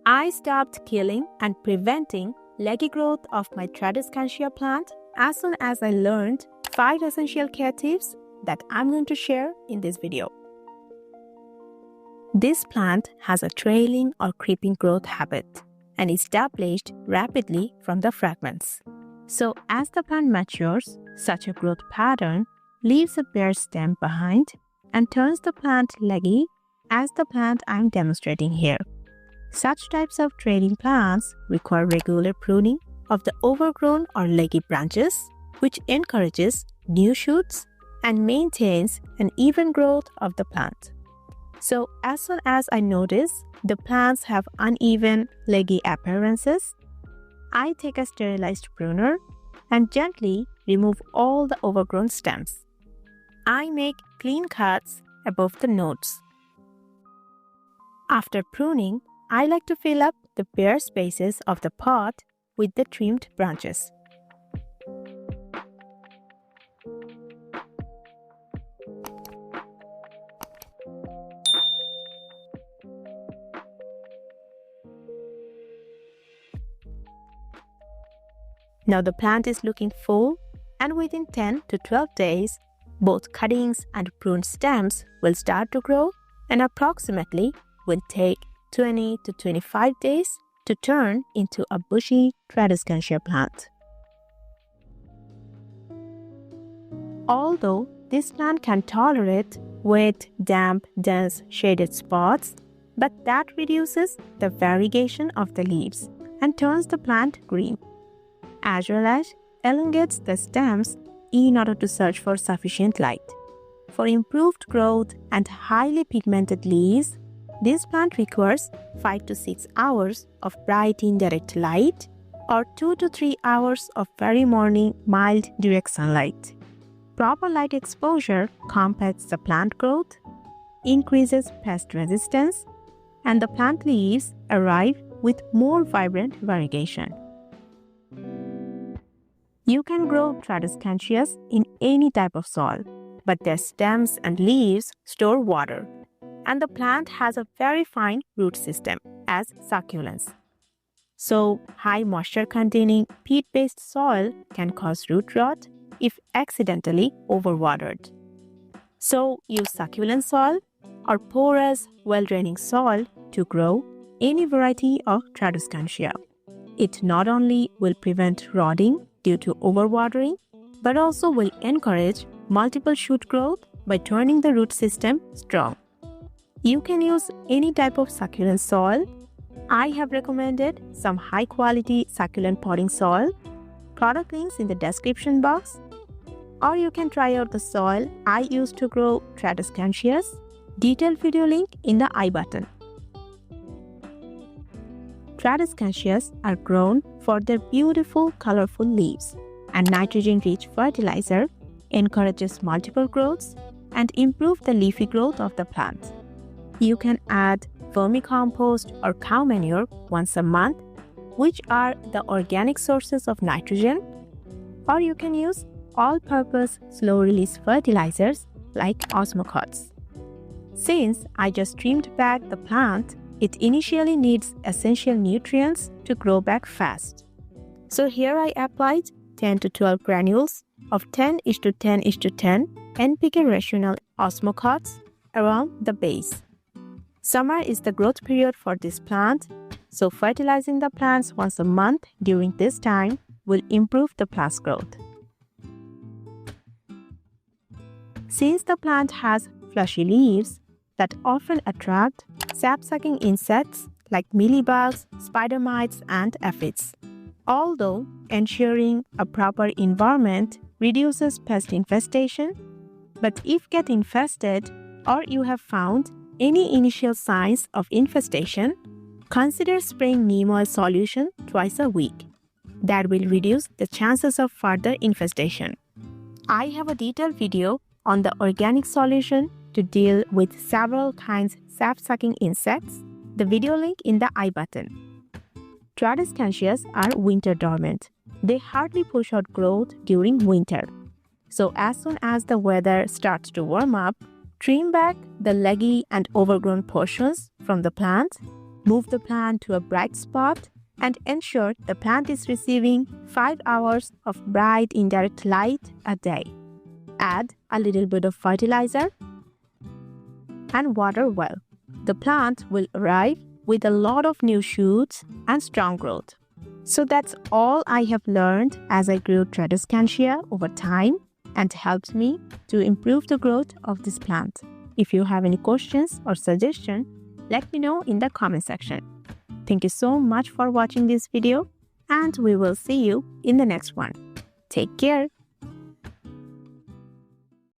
I stopped killing and preventing leggy growth of my Tradescantia plant as soon as I learned 5 essential care tips that I'm going to share in this video. This plant has a trailing or creeping growth habit and is established rapidly from the fragments. So as the plant matures, such a growth pattern leaves a bare stem behind and turns the plant leggy as the plant I'm demonstrating here. Such types of trailing plants require regular pruning of the overgrown or leggy branches, which encourages new shoots and maintains an even growth of the plant. So as soon as I notice the plants have uneven leggy appearances, I take a sterilized pruner and gently remove all the overgrown stems. I make clean cuts above the nodes. After pruning, I like to fill up the bare spaces of the pot with the trimmed branches. Now the plant is looking full, and within 10 to 12 days, both cuttings and pruned stems will start to grow and approximately will take 20 to 25 days to turn into a bushy Tradescantia plant. Although this plant can tolerate wet, damp, dense, shaded spots, but that reduces the variegation of the leaves and turns the plant green, as well as elongates the stems in order to search for sufficient light. For improved growth and highly pigmented leaves, this plant requires 5 to 6 hours of bright indirect light or 2 to 3 hours of very morning mild direct sunlight. Proper light exposure compacts the plant growth, increases pest resistance, and the plant leaves arrive with more vibrant variegation. You can grow Tradescantias in any type of soil, but their stems and leaves store water, and the plant has a very fine root system as succulents. So, high moisture containing peat-based soil can cause root rot if accidentally overwatered. So, use succulent soil or porous, well-draining soil to grow any variety of Tradescantia. It not only will prevent rotting due to overwatering, but also will encourage multiple shoot growth by turning the root system strong. You can use any type of succulent soil. I have recommended some high-quality succulent potting soil. Product links in the description box. Or you can try out the soil I used to grow Tradescantias. Detailed video link in the I button. Tradescantias are grown for their beautiful, colorful leaves, and nitrogen-rich fertilizer encourages multiple growths and improves the leafy growth of the plant. You can add vermicompost or cow manure once a month, which are the organic sources of nitrogen, or you can use all-purpose slow-release fertilizers like osmocotes. Since I just trimmed back the plant, it initially needs essential nutrients to grow back fast. So here I applied 10 to 12 granules of 10:10:10 NPK rational osmocotes around the base. Summer is the growth period for this plant, so fertilizing the plants once a month during this time will improve the plant's growth. Since the plant has fleshy leaves that often attract sap-sucking insects like mealybugs, spidermites, and aphids, although ensuring a proper environment reduces pest infestation, but if get infested or you have found any initial signs of infestation, consider spraying neem oil solution twice a week. That will reduce the chances of further infestation. I have a detailed video on the organic solution to deal with several kinds sap-sucking insects. The video link in the I button. Tradescansias are winter dormant. They hardly push out growth during winter. So as soon as the weather starts to warm up, trim back the leggy and overgrown portions from the plant Move the plant to a bright spot and ensure the plant is receiving 5 hours of bright indirect light a day. Add a little bit of fertilizer and water well. The plant will arrive with a lot of new shoots and strong growth. So that's all I have learned as I grew Tradescantia over time and helped me to improve the growth of this plant. If you have any questions or suggestions, let me know in the comment section. Thank you so much for watching this video, and we will see you in the next one. Take care.